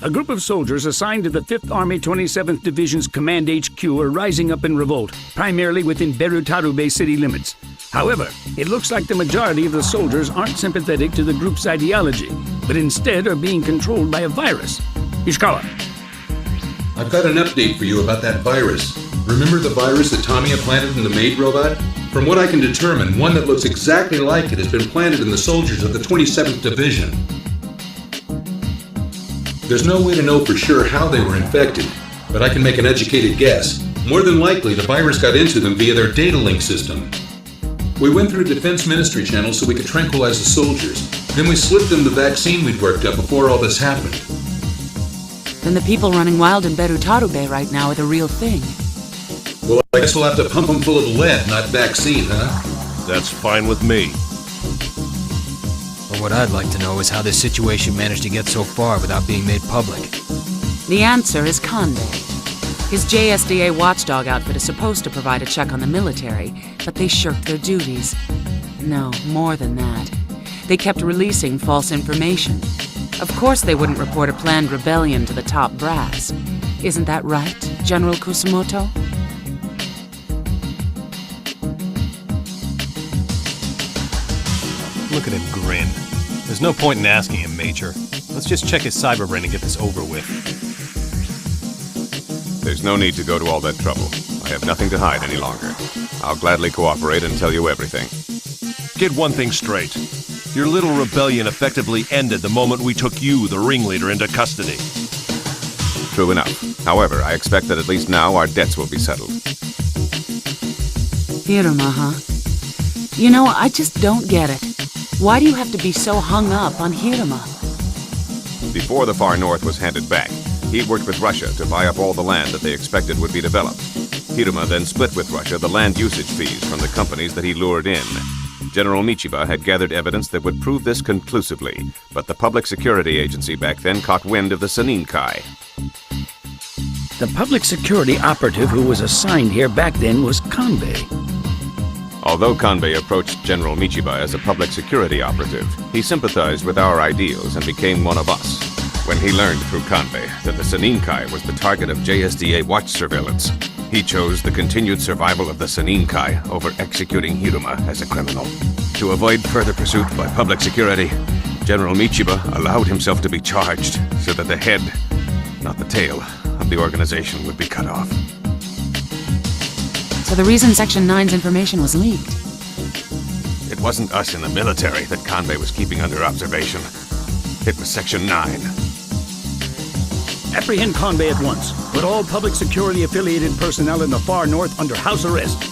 A group of soldiers assigned to the 5th Army 27th Division's Command HQ are rising up in revolt, primarily within Berutarube city limits. However, it looks like the majority of the soldiers aren't sympathetic to the group's ideology, but instead are being controlled by a virus. Ishikawa. I've got an update for you about that virus. Remember the virus that Tamiya planted in the maid robot? From what I can determine, one that looks exactly like it has been planted in the soldiers of the 27th Division. There's no way to know for sure how they were infected, but I can make an educated guess. More than likely, the virus got into them via their data link system. We went through Defense Ministry channels so we could tranquilize the soldiers. Then we slipped them the vaccine we'd worked up before all this happened. Then the people running wild in Berutarube right now are the real thing. Well, I guess we'll have to pump them full of lead, not vaccine, huh? That's fine with me. But what I'd like to know is how this situation managed to get so far without being made public. The answer is Conde. His JSDA watchdog outfit is supposed to provide a check on the military, but they shirked their duties. No, more than that. They kept releasing false information. Of course they wouldn't report a planned rebellion to the top brass. Isn't that right, General Kusumoto? Look at him grin. There's no point in asking him, Major. Let's just check his cyber brain and get this over with. There's no need to go to all that trouble. I have nothing to hide any longer. I'll gladly cooperate and tell you everything. Get one thing straight. Your little rebellion effectively ended the moment we took you, the ringleader, into custody. True enough. However, I expect that at least now our debts will be settled. Hiruma, huh? You know, I just don't get it. Why do you have to be so hung up on Hiruma? Before the Far North was handed back, he worked with Russia to buy up all the land that they expected would be developed. Hiruma then split with Russia the land usage fees from the companies that he lured in. General Michiba had gathered evidence that would prove this conclusively, but the Public Security Agency back then caught wind of the Saninkai. The public security operative who was assigned here back then was Kanbei. Although Kanbei approached General Michiba as a public security operative, he sympathized with our ideals and became one of us. When he learned through Kanbei that the Saninkai was the target of JSDA watch surveillance, he chose the continued survival of the Saninkai over executing Hiruma as a criminal. To avoid further pursuit by public security, General Michiba allowed himself to be charged so that the head, not the tail, of the organization would be cut off. So the reason Section 9's information was leaked. It wasn't us in the military that Kanbei was keeping under observation. It was Section 9. Apprehend Kanbei at once. Put all public security-affiliated personnel in the Far North under house arrest.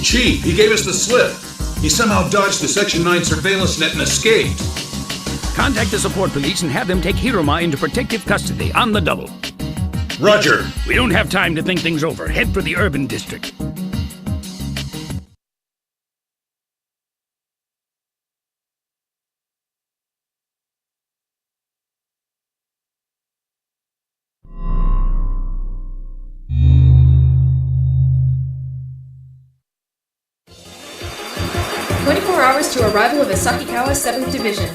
Chief, he gave us the slip. He somehow dodged the Section 9 surveillance net and escaped. Contact the support police and have them take Hiruma into protective custody on the double. Roger. We don't have time to think things over. Head for the urban district. To arrival of Asakikawa 7th Division.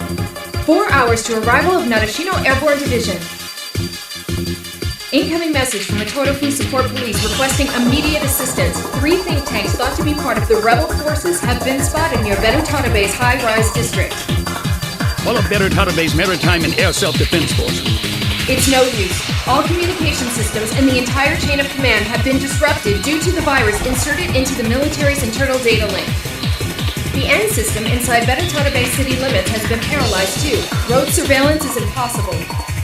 4 hours to arrival of Narashino Airborne Division. Incoming message from the Totofu Support Police requesting immediate assistance. 3 think tanks thought to be part of the rebel forces have been spotted near Berutarabe's high-rise district. All of Berutarabe's maritime and air self-defense force. It's no use. All communication systems and the entire chain of command have been disrupted due to the virus inserted into the military's internal data link. The end system inside Berutarabe city limits has been paralyzed too. Road surveillance is impossible.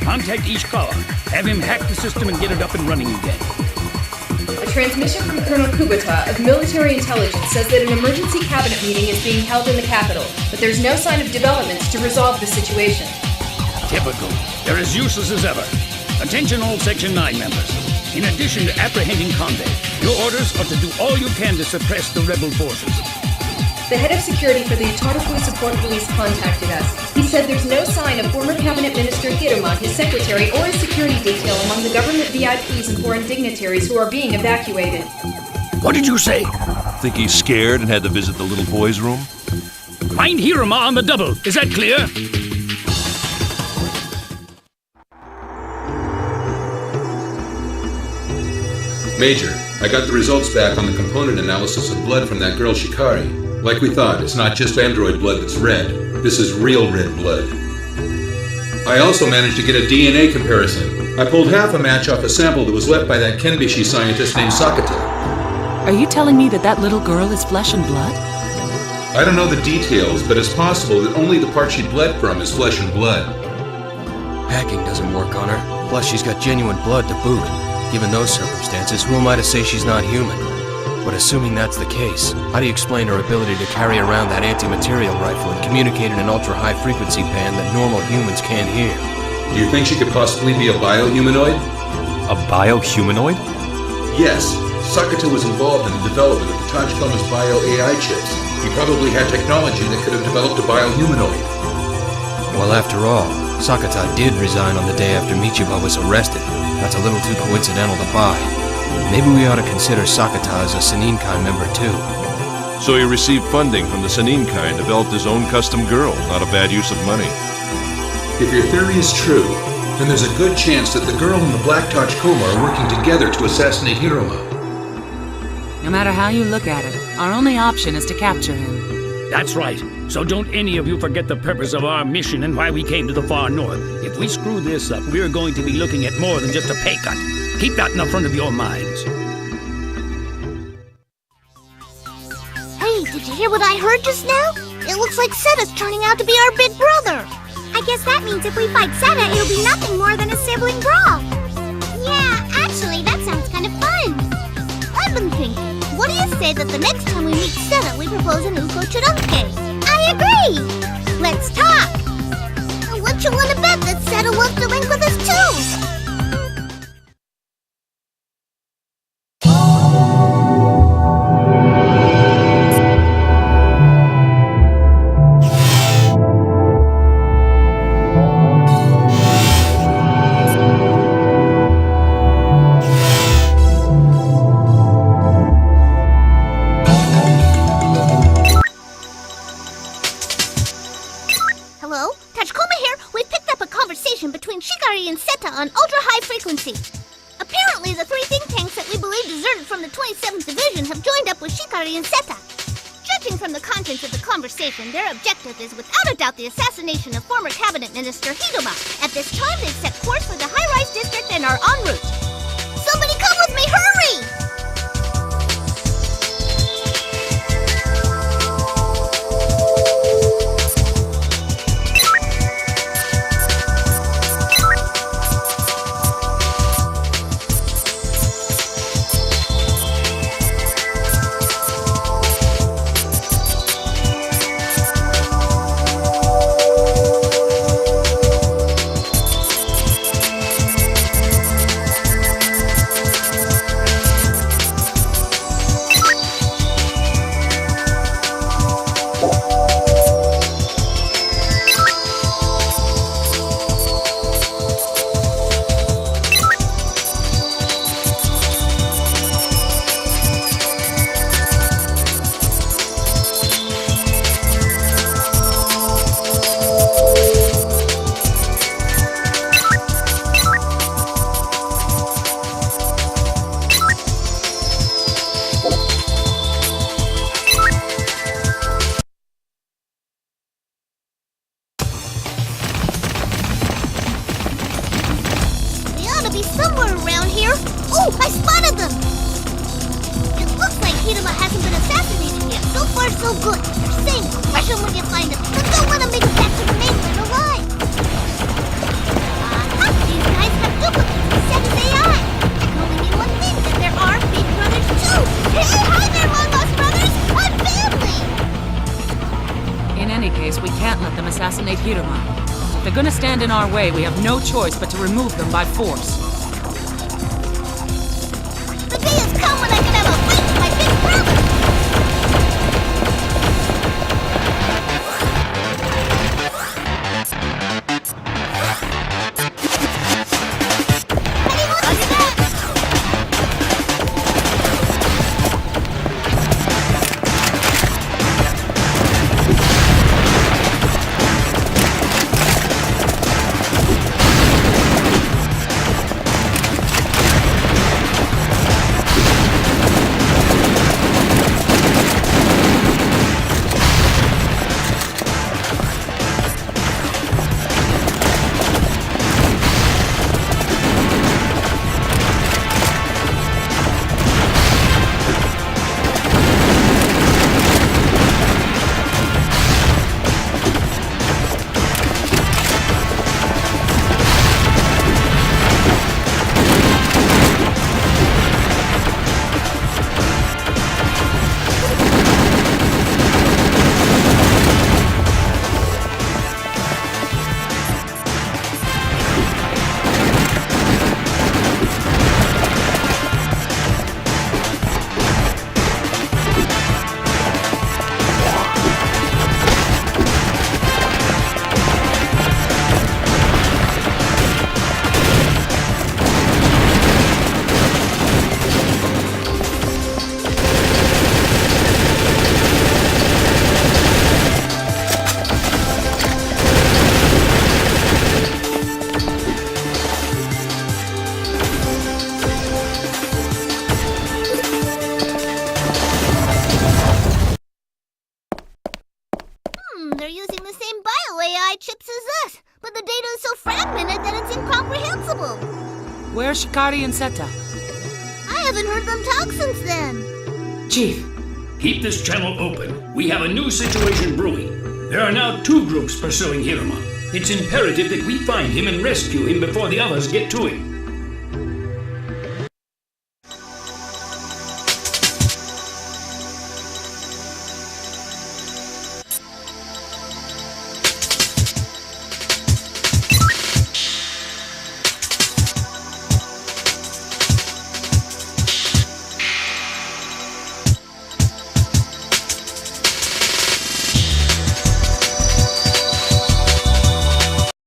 Contact Ishikawa. Have him hack the system and get it up and running again. A transmission from Colonel Kubota of military intelligence says that an emergency cabinet meeting is being held in the capital, but there's no sign of developments to resolve the situation. Typical. They're as useless as ever. Attention all Section 9 members. In addition to apprehending Conde, your orders are to do all you can to suppress the rebel forces. The head of security for the Totofu Support Police contacted us. He said there's no sign of former Cabinet Minister Hiruma, his secretary, or his security detail among the government VIPs and foreign dignitaries who are being evacuated. What did you say? Think he's scared and had to visit the little boy's room? Find Hiruma on the double. Is that clear? Major, I got the results back on the component analysis of blood from that girl Shikari. Like we thought, it's not just android blood that's red. This is real red blood. I also managed to get a DNA comparison. I pulled half a match off a sample that was left by that Kenbishi scientist named Sakata. Are you telling me that that little girl is flesh and blood? I don't know the details, but it's possible that only the part she bled from is flesh and blood. Hacking doesn't work on her. Plus, she's got genuine blood to boot. Given those circumstances, who am I to say she's not human? But assuming that's the case, how do you explain her ability to carry around that anti-material rifle and communicate in an ultra-high frequency band that normal humans can't hear? Do you think she could possibly be a biohumanoid? A biohumanoid? Yes. Sakata was involved in the development of the Tachikoma's bio-AI chips. He probably had technology that could have developed a biohumanoid. Well, after all, Sakata did resign on the day after Michiba was arrested. That's a little too coincidental to buy. Maybe we ought to consider Sakata as a Seninkai member too. So he received funding from the Seninkai and developed his own custom girl. Not a bad use of money. If your theory is true, then there's a good chance that the girl and the Black Tachikoma are working together to assassinate Hiruma. No matter how you look at it, our only option is to capture him. That's right. So don't any of you forget the purpose of our mission and why we came to the far north. If we screw this up, we're going to be looking at more than just a pay cut. Keep that in the front of your minds. Hey, did you hear what I heard just now? It looks like Seta's turning out to be our big brother. I guess that means if we fight Seta, it'll be nothing more than a sibling brawl. Yeah, actually, that sounds kind of fun. I've been thinking, what do you say that the next time we meet Seta, we propose an Uko Churanke? I agree! Let's talk! What you want to bet that Seta wants to link with us too? On ultra-high frequency. Apparently, the three think tanks that we believe deserted from the 27th Division have joined up with Shikari and Seta. Judging from the contents of the conversation, their objective is without a doubt the assassination of former Cabinet Minister Hiruma. At this time, they've set course for the high-rise district and are en route. Somebody come with me, hurry! In our way, we have no choice but to remove them by force. The day has come when I can have a fight with my big brother! the same bio-AI chips as us, but the data is so fragmented that it's incomprehensible. Where's Shikari and Seta? I haven't heard them talk since then. Chief, Keep this channel open. We have a new situation brewing. There are now 2 groups pursuing Hiruma. It's imperative that we find him and rescue him before the others get to him.